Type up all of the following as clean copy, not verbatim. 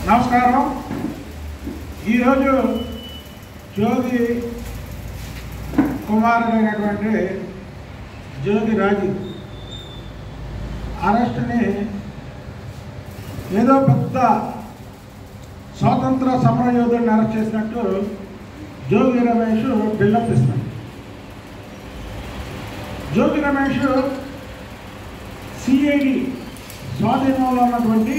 నమస్కారం. ఈరోజు జోగి కుమారుడైనటువంటి జోగి రాజు అరెస్ట్ని ఏదో పెద్ద స్వాతంత్ర సమరయోధుడిని అరెస్ట్ చేసినట్టు జోగి రమేష్ బిల్డప్ ఇస్తున్నాడు. జోగి రమేష్ సిఐడి స్వాధీనంలో ఉన్నటువంటి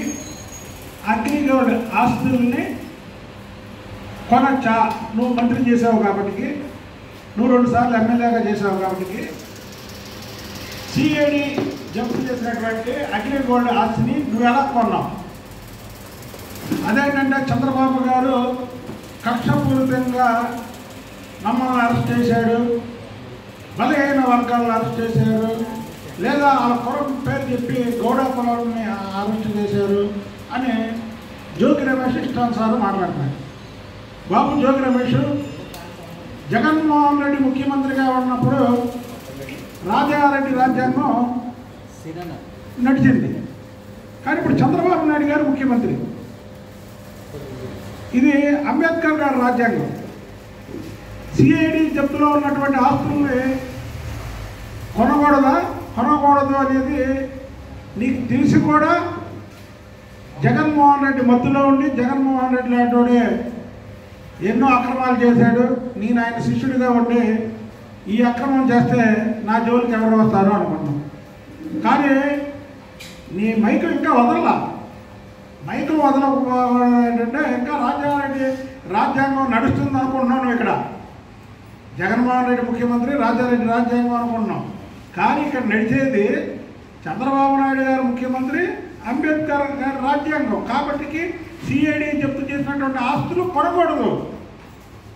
అగ్రిగోల్డ్ ఆస్తుల్ని కొనచ్చా, నువ్వు మంత్రి చేసావు కాబట్టి, నువ్వు 2 సార్లు ఎమ్మెల్యేగా చేసావు కాబట్టి సిఐడి జప్తు చేసినటువంటి అగ్రిగోల్డ్ ఆస్తిని నువ్వు ఎలా కొన్నావు? అదేంటంటే చంద్రబాబు గారు కక్షపూరితంగా మమ్మల్ని అరెస్ట్ చేశాడు, బలహీన వర్గాలను అరెస్ట్ చేశారు, లేదా వాళ్ళ కులం పేరు చెప్పి గౌడ కులాన్ని అరెస్ట్ చేశారు అని జోగి రమేష్ ఇష్టానుసారం మాట్లాడుతున్నాడు. బాబు జోగి రమేష్ జగన్మోహన్ రెడ్డి ముఖ్యమంత్రిగా ఉన్నప్పుడు రాజారెడ్డి రాజ్యాంగం నడిచింది, కానీ ఇప్పుడు చంద్రబాబు నాయుడు గారు ముఖ్యమంత్రి. ఇది అంబేద్కర్ గారి రాజ్యాంగం. సిఐడి జప్తులో ఉన్నటువంటి ఆస్తుల్ని కొనకూడదు అనేది నీకు తెలిసి కూడా జగన్మోహన్ రెడ్డి మత్తులో ఉండి, జగన్మోహన్ రెడ్డి లాంటి ఎన్నో అక్రమాలు చేశాడు, నేను ఆయన శిష్యుడిగా ఉండి ఈ అక్రమం చేస్తే నా జోలికి ఎవరు వస్తారు అనుకున్నాను. కానీ నీ మైకు ఇంకా వదలలా. మైకు ఏంటంటే ఇంకా రాజారెడ్డి రాజ్యాంగం నడుస్తుంది అనుకుంటున్నాను. ఇక్కడ జగన్మోహన్ రెడ్డి ముఖ్యమంత్రి, రాజారెడ్డి రాజ్యాంగం అనుకుంటున్నాం. కానీ ఇక్కడ నడిచేది చంద్రబాబు నాయుడు గారు ముఖ్యమంత్రి, అంబేద్కర్ గారి రాజ్యాంగం. కాబట్టి సిఐడి జప్తు చేసినటువంటి ఆస్తులు కొనకూడదు.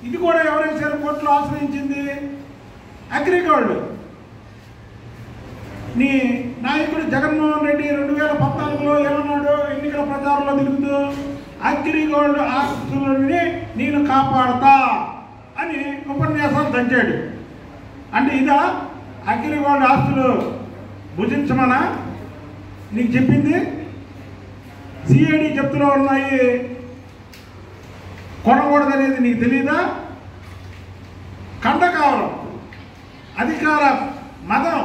ఇది కూడా ఎవరైనా కోర్టులో ఆశ్రయించింది అగ్రిగోల్డ్. నీ నాయకుడు జగన్మోహన్ రెడ్డి 2014లో ఏమన్నాడు? ఎన్నికల ప్రచారంలో తిరుగుతూ అగ్రిగోల్డ్ ఆస్తులని నేను కాపాడుతా అని ఉపన్యాసాలు దంచాడు. అంటే ఇదా అగ్రిగోల్డ్ ఆస్తులు భుజించమనా నీకు చెప్పింది? సిఐడి జప్తులో ఉన్నాయి, కొనకూడదనేది నీకు తెలీదా? కండకావరం అధికార మదం.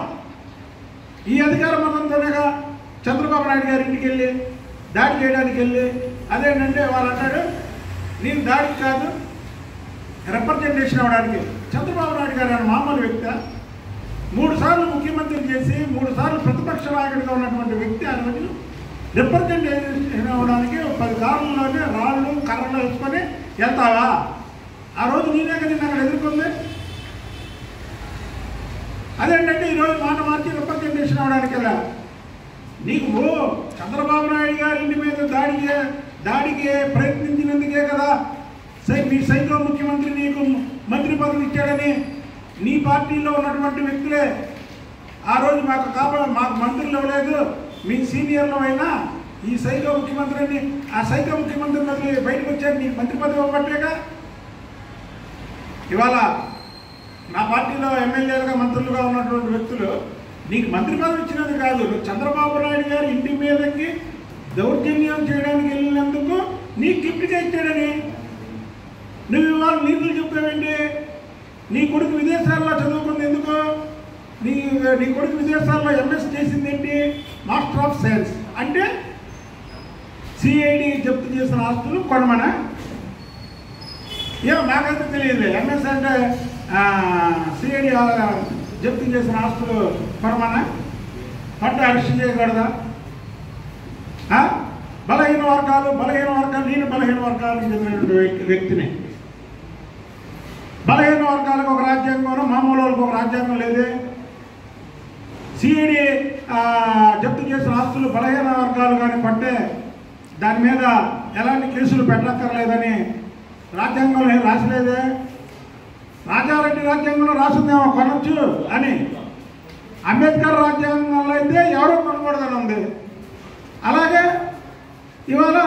ఈ అధికార మతంతోనేగా చంద్రబాబు నాయుడు గారి ఇంటికి వెళ్ళి దాడి చేయడానికి వెళ్ళి, అదేంటంటే వాళ్ళు అంటాడు నేను దాడికి కాదు రిప్రజెంటేషన్ అవ్వడానికి. చంద్రబాబు నాయుడు గారు ఆయన మామూలు వ్యక్తి, 3 సార్లు ముఖ్యమంత్రి చేసి 3 సార్లు ప్రతిపక్ష నాయకుడిగా ఉన్నటువంటి వ్యక్తి ఆయన రోజు రిప్రజెంటేషన్ అవ్వడానికి 10 కార్లలోనే రాళ్ళు కర్రలు వేసుకొని వెళ్తావా? ఆ రోజు నేనే కదా నిన్ను అక్కడ ఎదుర్కొంది. అదేంటంటే ఈరోజు మాట మార్చి రిప్రజెంటేషన్ అవ్వడానికి వెళ్ళా. నీకు చంద్రబాబు నాయుడు గారి ఇంటి మీద దాడికి ప్రయత్నించినందుకే కదా మీ సైకో ముఖ్యమంత్రి నీకు మంత్రి పదవి ఇచ్చాడని నీ పార్టీలో ఉన్నటువంటి వ్యక్తులే ఆ రోజు మాకు మంత్రులు ఇవ్వలేదు, మీ సీనియర్లు అయినా ఈ సైకో ముఖ్యమంత్రిని, ఆ సైకో ముఖ్యమంత్రి మళ్ళీ బయటకు వచ్చారు, నీకు మంత్రి పదవి ఇవ్వబట్టేగా. ఇవాళ నా పార్టీలో ఎమ్మెల్యేలుగా మంత్రులుగా ఉన్నటువంటి వ్యక్తులు నీకు మంత్రి పదవి ఇచ్చినది కాదు, చంద్రబాబు నాయుడు గారి ఇంటి మీదకి దౌర్జన్యం చేయడానికి వెళ్ళినందుకు నీకు గిఫ్ట్గా ఇచ్చాడని నువ్వు ఇవాళ నీతులు చెప్తావేంటి? నీ కొడుకు విదేశాల్లో చదువుకుంది ఎందుకు? నీ కొడుకు విదేశాల్లో ఎంఎస్ చేసింది ఏంటి? Master of science. అంటే సిఐడి జప్తు చేసిన ఆస్తులు కొనమనా? ఏమో నాకైతే తెలియదు. ఎంఎస్ అంటే సిఐడి జప్తు చేసిన ఆస్తులు కొనమనా? పట్టు అరెస్ట్ చేయకూడదా? బలహీన వర్గాలు నేను బలహీన వర్గాలకు చెందినటువంటి వ్యక్తిని. బలహీన వర్గాలకు ఒక రాజ్యాంగం, మామూలు వాళ్ళకి ఒక రాజ్యాంగం లేదే. సిఐడి జప్తు చేసిన ఆస్తులు బలహీన వర్గాలు కానీ పట్టే దాని మీద ఎలాంటి కేసులు పెట్టక్కర్లేదని రాజ్యాంగంలో రాసలేదే. రాజారెడ్డి రాజ్యాంగంలో రాసిందేమో కొనొచ్చు అని, అంబేద్కర్ రాజ్యాంగంలో అయితే ఎవరో కొనకూడదని ఉంది. అలాగే ఇవాళ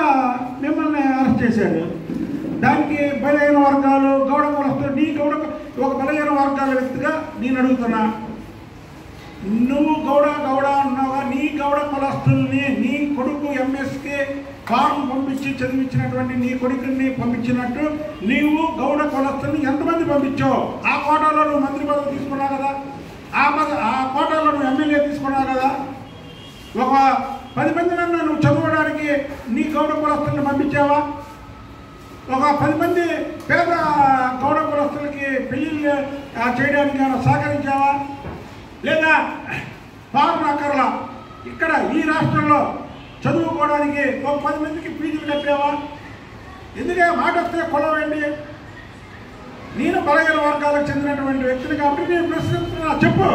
మిమ్మల్ని అరెస్ట్ చేశాడు. దానికి బలహీన వర్గాలు గౌడ కులస్తులు, ఒక బలహీన వర్గాల వ్యక్తిగా నేను అడుగుతున్నా, నువ్వు గౌడ అన్నావా? నీ గౌడ కులస్తుల్ని నీ కొడుకు ఎంఎస్కి ఫారం పంపించి చదివించినటువంటి నీ కొడుకుని పంపించినట్టు నీవు గౌడ కులస్తుని ఎంతమంది పంపించావు? ఆ కోటాలో నువ్వు మంత్రి పదవి తీసుకున్నావు కదా, ఆ కోటాలో నువ్వు ఎమ్మెల్యే తీసుకున్నావు కదా. ఒక 10 మంది నన్ను నువ్వు చదవడానికి నీ గౌడ కులస్తుల్ని పంపించావా? ఒక 10 మంది పేద గౌడ కులస్తులకి పెళ్లిళ్ళు చేయడానికి ఏమైనా సహకరించావా? లేదా ఫారెన్ అక్కర్లా ఇక్కడ ఈ రాష్ట్రంలో చదువుకోవడానికి ఒక 10 మందికి ఫీజులు కట్టావా? ఎందుకంటే మాట వస్తే కులం ఏంటి? నేను బలహీన వర్గాలకు చెందినటువంటి వ్యక్తిని కాబట్టి నేను ప్రశ్నిస్తున్నా, చెప్పు.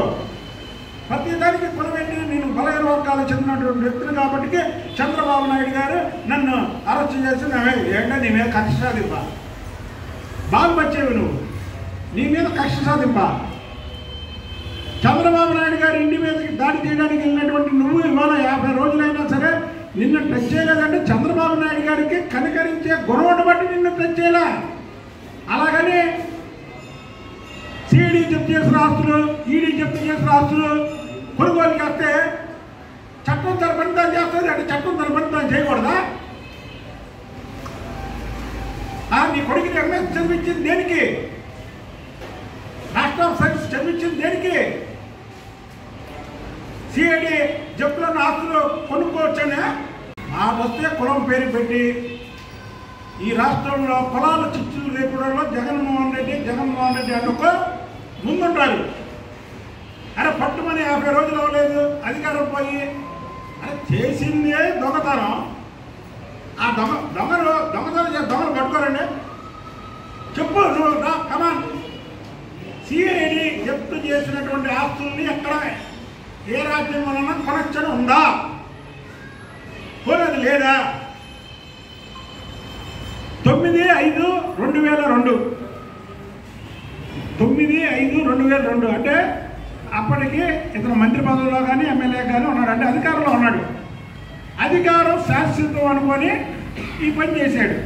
ప్రతి దానికి కులం ఏంటి? నేను బలహీన వర్గాలకు చెందినటువంటి వ్యక్తిని కాబట్టి చంద్రబాబు నాయుడు గారు నన్ను అరెస్ట్ చేసి ఏంటో నీ మీద కక్ష సాధింప బాగుపచ్చేవి నువ్వు, నీ మీద కక్ష సాధింప. చంద్రబాబు నాయుడు గారు ఇంటి మీదకి దాడి చేయడానికి వెళ్ళినటువంటి నువ్వు ఇవాళ 50 రోజులైనా సరే నిన్ను టచ్ చేయలేదంటే చంద్రబాబు నాయుడు గారికి కనికరించే గుణం బట్టి నిన్ను టచ్ చేయలే. అలాగని సిఐడి జప్తు చేసిన ఆస్తులు, ఈడీ జప్తు చేసిన ఆస్తులు కొనుగోలు చేస్తే చట్టం తన పని తాను చేస్తుంది అంటే చట్టం తన పని తాను చేయకూడదా? నీ కొడుకుని ఎంఎస్ చదివించింది దేనికి? మాస్టర్ ఆఫ్ సైన్స్ చదివించింది దేనికి? సిఐడి జప్తులను ఆస్తులు కొనుక్కోవచ్చనే మాట వస్తే కులం పేరు పెట్టి ఈ రాష్ట్రంలో కులాల చిచ్చులు రేపడంలో జగన్మోహన్ రెడ్డి అనుకో ముందుంటారు. అరే పట్టుమని 50 రోజులు అవ్వలేదు, అధికారం పోయి అరే చేసిందే దొంగతనం. ఆ దొంగలు పట్టుకోరండి, చెప్పు నువ్వు రా కమాన్. సిఐడి జప్తు చేసినటువంటి ఆస్తుల్ని ఎక్కడ ఏ రాజ్యం వలన కనెక్షన్ ఉందా? పోలేదు లేదా? 9/5/2002 9/5/2002 అంటే అప్పటికి ఇతను మంత్రి పదవిలో కానీ ఎమ్మెల్యే కానీ ఉన్నాడు, అంటే అధికారంలో ఉన్నాడు. అధికారం శాశ్వతం అనుకొని ఈ పని చేశాడు.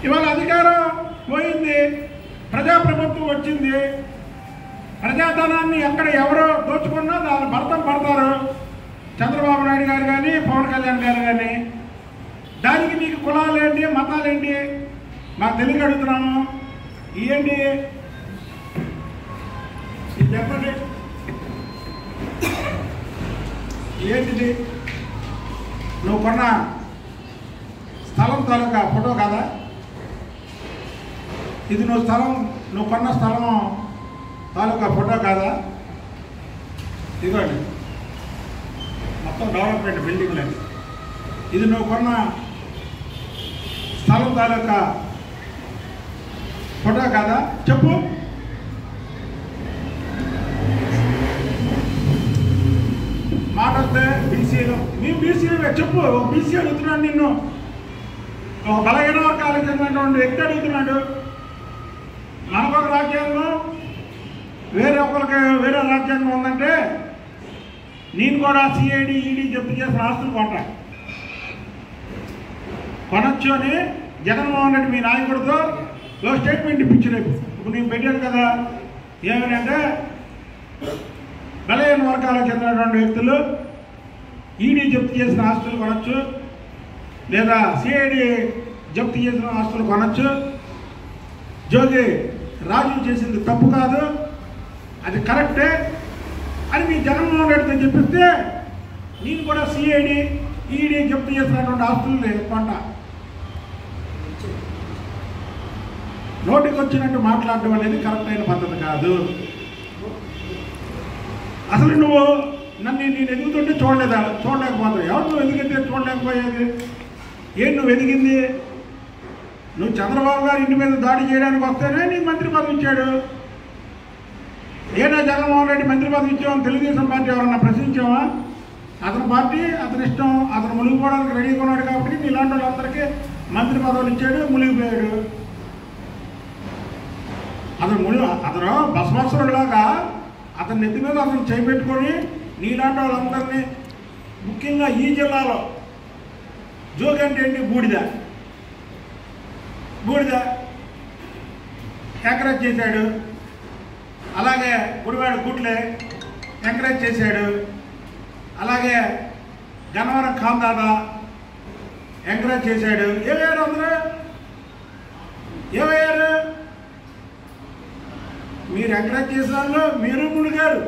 ఇవాళ అధికారం పోయింది, ప్రజాప్రభుత్వం వచ్చింది. ప్రజాధనాన్ని ఎక్కడ ఎవరో దోచుకున్నా దాన్ని భర్తం పడతారు చంద్రబాబు నాయుడు గారు కానీ పవన్ కళ్యాణ్ గారు కానీ. దానికి మీకు కులాలేంటి, మతాలేంటి మాకు తెలియక అడుగుతున్నాము. ఏంటి ఇది చెప్పండి, ఏంటిది? నువ్వు కొన్న స్థలం తాలూకా ఫోటో కాదా ఇది? నువ్వు కొన్న స్థలం తాలూకా ఫోటో కాదా? ఇదిగోండి మొత్తం డెవలప్మెంట్ బిల్డింగ్లు. ఇది నువ్వు కొన్న స్థలం తాలూకా ఫోటో కాదా? చెప్పు. మాట వస్తే బీసీలు, మీ బీసీలు చెప్పు. బీసీ అడుగుతున్నాడు నిన్ను, ఒక బలహీన వర్గాలకు చెందినటువంటి వ్యక్తి అడుగుతున్నాడు. మనకొక రాజ్యాంగం, వేరే రాజ్యాంగం ఉందంటే నేను కూడా సిఐడి ఈడీ జప్తు చేసిన ఆస్తులు కొనొచ్చు అని జగన్మోహన్ రెడ్డి మీ నాయకుడితో స్టేట్మెంట్ ఇప్పించు రేపు. ఇప్పుడు నేను పెట్టాను కదా, ఏమనంటే బలహీన వర్గాలకు చెందినటువంటి వ్యక్తులు ఈడీ జప్తు చేసిన ఆస్తులు కొనొచ్చు, లేదా సిఐడి జప్తు చేసిన ఆస్తులు కొనొచ్చు. జోగి రాజు చేసింది తప్పు కాదు, అది కరెక్టే అని మీ జగన్మోహన్ రెడ్డితో చెప్పిస్తే నేను కూడా సిఐడి ఈడీ జప్తు చేసినటువంటి ఆస్తులు కొంట. నోటికి వచ్చినట్టు మాట్లాడడం అనేది కరెక్ట్ అయిన పద్ధతి కాదు. అసలు నువ్వు నేను ఎదుగుతుంటే చూడలేకపోతావు. ఎవరు నువ్వు ఎదిగితే చూడలేకపోయేది? ఏం నువ్వు ఎదిగింది? నువ్వు చంద్రబాబు గారు ఇంటి మీద దాడి చేయడానికి వస్తేనే నీకు మంత్రి పదవి ఇచ్చాడు. ఏనా జగన్మోహన్ రెడ్డి మంత్రి పదవి ఇచ్చామని తెలుగుదేశం పార్టీ ఎవరన్నా ప్రశ్నించావా? అతని పార్టీ, అతని ఇష్టం, అతను మునిగిపోవడానికి రెడీగా ఉన్నాడు కాబట్టి నీలాంటి వాళ్ళందరికీ మంత్రి పదవులు ఇచ్చాడు, మునిగిపోయాడు. అతను బసవసరులాగా అతని నెత్తి మీద అతను చేపెట్టుకొని నీలాంటి వాళ్ళందరినీ, ముఖ్యంగా ఈ జిల్లాలో జోగి అంటే ఏంటి? బూడిద ఎంకరేజ్ చేశాడు. అలాగే గుడివాడ గుట్లే ఎంకరేజ్ చేశాడు. అలాగే గన్నవరం ఖాందాదా ఎంకరేజ్ చేశాడు. ఏమయ్యారు అందరూ? ఏమయ్యారు? మీరు ఎంకరేజ్ చేసిన వాళ్ళు మీరు మునిగారు,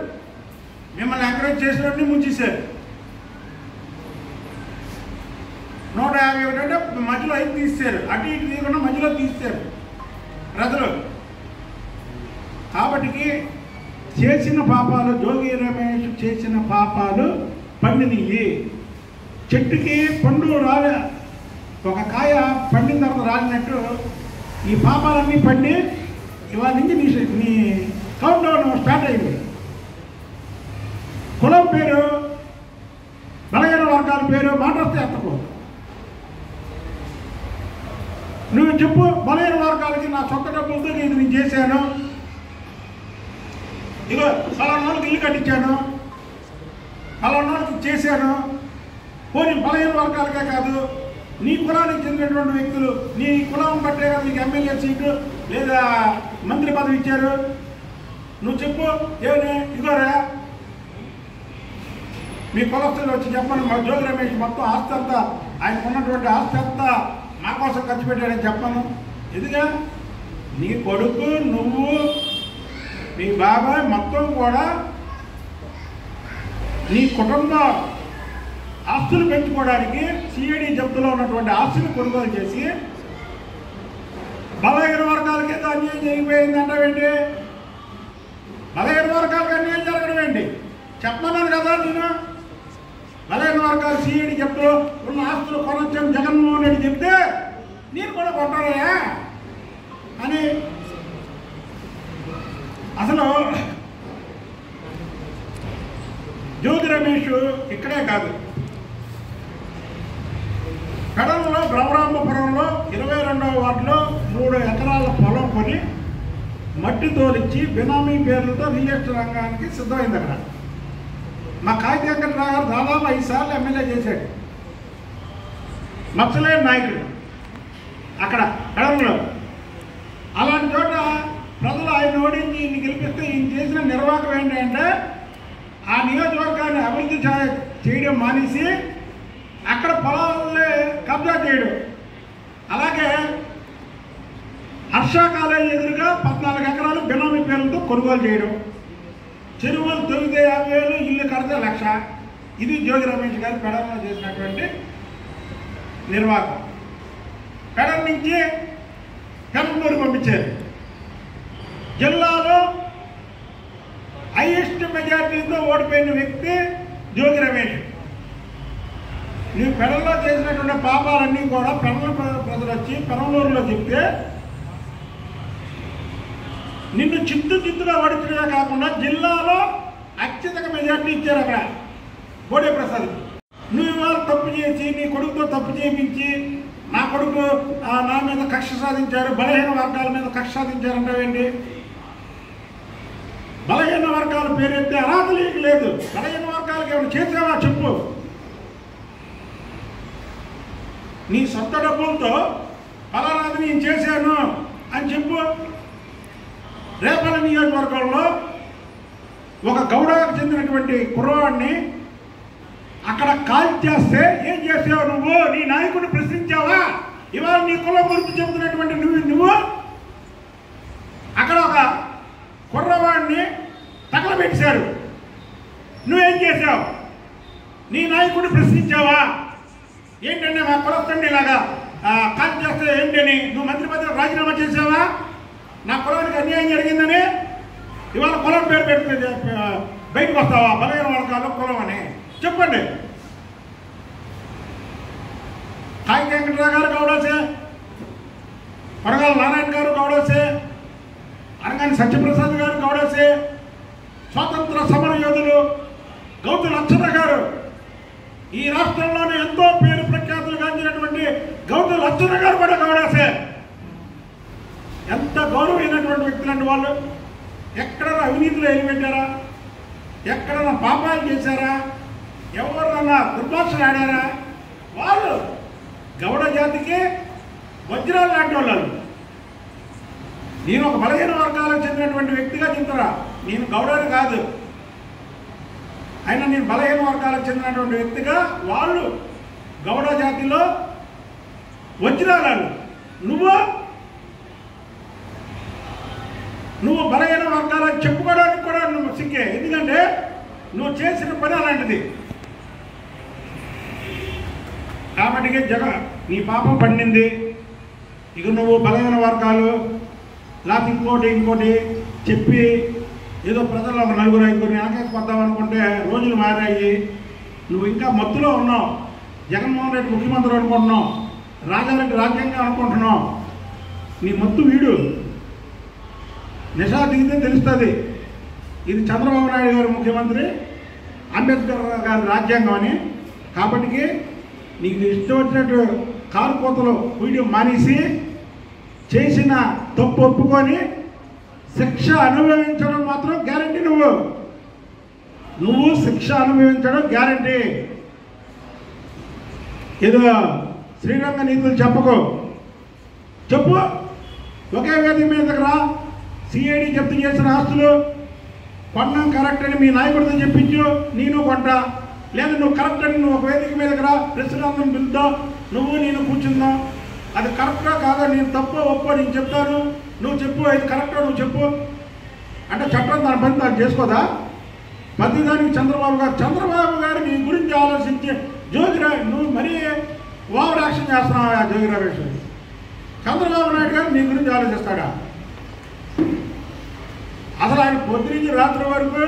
మిమ్మల్ని ఎంకరేజ్ చేసిన వాడిని ముంచేశారు. 151 అంటే మధ్యలో 5 తీశారు, అటు ఇటు తీయకుండా మధ్యలో తీశారు ప్రజలు. కాబట్టి చేసిన పాపాలు, జోగి రమేష్ చేసిన పాపాలు పండినవి. చెట్టుకి పండు రాలే, ఒక కాయ పండిన తర్వాత రాలినట్టు ఈ పాపాలన్నీ పండి ఇవాళ నుంచి నీ కౌంట్ డౌన్ స్టార్ట్ అయింది. కులం పేరు, బలహీన వర్గాల పేరు మాట వస్తే ఎత్తకూడదు. నువ్వు చెప్పు, బలహీన వర్గాలకి నా సొంత డబ్బులతో ఇది నేను చేశాను, ఇగో ఫలానాళ్ళకి ఇల్లు కట్టించాను, ఫలానాళ్ళకి చేశాను. పోనీ బలహీన వర్గాలకే కాదు, నీ కులానికి చెందినటువంటి వ్యక్తులు, నీ కులం బట్టే కదా నీకు ఎమ్మెల్యే సీటు లేదా మంత్రి పదవి ఇచ్చారు. నువ్వు చెప్పు, ఏమని ఇగోరా మీ కులస్తులు వచ్చి చెప్పండి, మా జోగి రమేష్ మొత్తం ఆస్తి అంతా, ఆయనకు ఉన్నటువంటి ఆస్తి అంతా నా కోసం ఖర్చు పెట్టాడని చెప్పాను. ఎందుగా నీ కొడుకు, నువ్వు, మీ బాబాయ్ మొత్తం కూడా నీ కుటుంబ ఆస్తులు పెంచుకోవడానికి సిఐడి జప్తులో ఉన్నటువంటి ఆస్తులు కొనుగోలు చేసి బలహీన వర్గాలకి ఏదో అన్యాయం జరిగిపోయింది అంటావేంటి? బలహీన వర్గాలకు అన్యాయం జరగడం ఏంటి? చెప్పమన్నాను కదా నేను. బలహీన వర్గాలు సిఐడి జప్తులో ఉన్న ఆస్తులు కొనొచ్చని జగన్మోహన్ రెడ్డి చెప్తే నేను కూడా కొంటానయా అని. అసలు జోగి రమేష్ ఇక్కడే కాదు, కడలలో బ్రహ్మరాంబపురంలో 22వ వార్డులో 3 ఎకరాల పొలం కొని మట్టి తోలిచ్చి బినామీ పేర్లతో రియల్ ఎస్టేట్ రంగానికి సిద్ధమైంది. అక్కడ మా కాగిత వెంకటరావు గారు దాదాపు 5 సార్లు ఎమ్మెల్యే చేశాడు. మచ్చలేని నాయకుడు అక్కడ కడలలో. అలాంటి చోట ప్రజలు ఆయన ఓడించి ఈయన గెలిపిస్తే ఈయన చేసిన నిర్వాహకం ఏంటంటే ఆ నియోజకవర్గాన్ని అభివృద్ధి చేయడం మానేసి అక్కడ పొలాలే కబ్జా చేయడం. అలాగే హర్ష కాలేజీ ఎదురుగా 14 ఎకరాలు బినామీ పేర్లతో కొనుగోలు చేయడం, చెరువులు తొలితే 50,000, ఇల్లు కడితే 1,00,000. ఇది జోగి రమేష్ గారు పెడలో చేసినటువంటి నిర్వాహకం. పెడ నుంచి పెనంబూరు పంపించారు. జిల్లాలో హైయెస్ట్ మెజార్టీతో ఓడిపోయిన వ్యక్తి జోగి రమేష్. నువ్వు పెడల్లో చేసినటువంటి పాపాలన్నీ కూడా పెడల ప్రజలు వచ్చి పెనంబూరులో చెప్తే నిన్ను చిత్తుగా ఓడించడమే కాకుండా జిల్లాలో అత్యధిక మెజార్టీ ఇచ్చారు అక్కడ బోడే ప్రసాద్. నువ్వు ఇవాళ తప్పు చేసి నీ కొడుకుతో తప్పు చేయించి నా కొడుకు నా మీద కక్ష సాధించారు, బలహీన వర్గాల మీద కక్ష సాధించారంటావేంటి? బలహీన వర్గాల పేరెత్తే అర్హత లేదు. బలహీన వర్గాలకు ఏమైనా చేసావా చెప్పు. నీ సొంత డబ్బులతో ఫలానాది నేను చేశాను అని చెప్పు. రేపల నియోజకవర్గంలో ఒక గౌడకు చెందినటువంటి కుర్రవాడిని అక్కడ కాల్ చేస్తే ఏం చేసావు నువ్వు? నీ నాయకుడిని ప్రశ్నించావా? ఇవాళ నీ కులం గురించి చెబుతున్నటువంటి నువ్వు అక్కడ ఒక కుర్రవాడిని తగలబెట్టారు. నువ్వేం చేసావు? నీ నాయకుడిని ప్రశ్నించావా? ఏంటంటే మా కులస్తండి ఇలాగా కాల్ చేస్తే ఏంటని నువ్వు మంత్రి పదవి రాజీనామా చేసావా? నా కులానికి అన్యాయం జరిగిందని ఇవాళ కులం పేరు పెడితే బయటకు వస్తావా? బలహీన వర్గాల్లో కులం అని చెప్పండి. కాగిత వెంకటరావు గారు గౌడసే, కొరగాల నారాయణ గారు గౌడసే, అనగాని సత్యప్రసాద్ గారు గౌడసే, స్వాతంత్ర సమర యోధులు గౌతు లచ్చన్న గారు, ఈ రాష్ట్రంలోనే ఎంతో పేరు ప్రఖ్యాతులు గాంచినటువంటి గౌతు లచ్చన్న గారు కూడా గౌడసే. ఎంత గౌరవమైనటువంటి వ్యక్తులంటే వాళ్ళు. ఎక్కడన్నా అవినీతిలో వెళ్ళిపెట్టారా? ఎక్కడన్నా పాపాలు చేశారా? ఎవరన్నా దుర్భాషలు ఆడారా? వాళ్ళు గౌడ జాతికి వజ్రాలు లాంటి వాళ్ళు. నేను ఒక బలహీన వర్గాలకు చెందినటువంటి వ్యక్తిగా చెప్తారా, నేను గౌడని కాదు. అయినా నేను బలహీన వర్గాలకు చెందినటువంటి వ్యక్తిగా వాళ్ళు గౌడ జాతిలో వచ్చిన వాళ్ళు నువ్వు బలహీన వర్గాలకు చెప్పుకోవడానికి కూడా నువ్వు సిగ్గే. ఎందుకంటే నువ్వు చేసిన పని అలాంటిది. కాబట్టి నీ పాపం పండింది. ఇక నువ్వు బలహీన వర్గాలు లేకపోతే ఇంకోటి చెప్పి ఏదో ప్రజల్లో ఒక 4-5 వెనకేసుకొద్దాం అనుకుంటే రోజులు మారాయి. నువ్వు ఇంకా మత్తులో ఉన్నావు. జగన్మోహన్ రెడ్డి ముఖ్యమంత్రి అనుకుంటున్నావు, రాజారెడ్డి రాజ్యాంగం అనుకుంటున్నావు. నీ మత్తు వీడు నిషా దిగితే తెలుస్తుంది ఇది చంద్రబాబు నాయుడు గారు ముఖ్యమంత్రి, అంబేద్కర్ గారి రాజ్యాంగం అని. కాబట్టి నీకు ఇష్టం వచ్చినట్టు కారు కోతలు వీడియో మానేసి చేసిన తప్పు ఒప్పుకొని శిక్ష అనుభవించడం మాత్రం గ్యారంటీ. నువ్వు శిక్ష అనుభవించడం గ్యారంటీ. ఏదో శ్రీరంగ నీతులు చెప్పు. ఒకే వేదిక మీదకి రా. సిఐడి జప్తు చేసిన ఆస్తులు కొన్నాం కరెక్ట్ అని మీ నాయకుడితో చెప్పించు, నేను కొంటా. లేదా నువ్వు కరెక్ట్ అని నువ్వు ఒక వేదిక మీదకి రా, ప్రెసిడెంట్ని పిలుద్దాం, నేను కూర్చుందాం. అది కరెక్టా కాదా, నేను తప్పో ఒప్పో నేను చెప్తాను, నువ్వు చెప్పు. అది కరెక్టో నువ్వు చెప్పు అంటే చట్టం దాని పని దాన్ని చేసుకోదా? ప్రతిదానికి చంద్రబాబు గారు నీ గురించి ఆలోచించి నువ్వు మరీ ఓవర్ యాక్షన్ చేస్తున్నావు. ఆ జోగి రమేష్ చంద్రబాబు నాయుడు గారు నీ గురించి ఆలోచిస్తాడా? అసలు ఆయన పొద్దునుంచి రాత్రి వరకు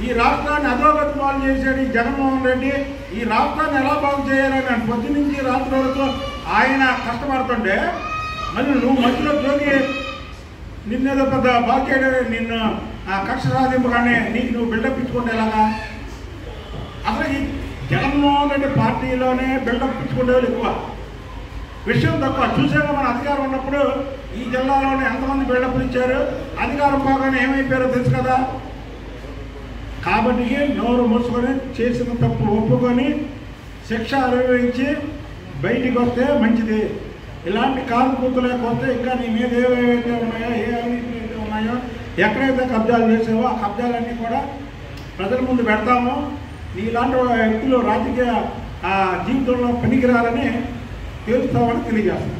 ఈ రాష్ట్రాన్ని అధోగతి పాలు చేశాడు ఈ జగన్మోహన్ రెడ్డి. ఈ రాష్ట్రాన్ని ఎలా బాగు చేయాలని ఆయన పొద్దునుంచి రాత్రి వరకు ఆయన కష్టపడుతుంటే మళ్ళీ నువ్వు మధ్యలో జోగి నిన్నేదో పెద్ద బాగు చేయడం, నిన్ను కక్ష సాధింపు కానీ నీకు నువ్వు బిల్డప్ ఇచ్చుకుంటే ఎలాగా? అసలు ఈ జగన్మోహన్ రెడ్డి పార్టీలోనే బిల్డప్ ఇచ్చుకునే వాళ్ళు ఎక్కువ, విషయం తక్కువ. చూసాక మన అధికారం ఉన్నప్పుడు ఈ జిల్లాలోనే ఎంతమంది బిల్డప్లు ఇచ్చారు, అధికారం పోగానే ఏమైపోయారో తెలుసు కదా. కాబట్టి నోరు మూసుకొని చేసిన తప్పు ఒప్పుకొని శిక్ష అనుభవించి బయటికి వస్తే మంచిది. ఇలాంటి కాలు కూతులేకొస్తే ఇంకా నీ మీద ఏవైతే ఉన్నాయో, ఏ అవినీతి అయితే ఉన్నాయో, ఎక్కడైతే కబ్జాలు చేసావో ఆ కబ్జాలన్నీ కూడా ప్రజల ముందు పెడతాము. నీలాంటి వ్యక్తులు రాజకీయ జీవితంలో పనికిరాలని తెలుస్తామని తెలియజేస్తాం.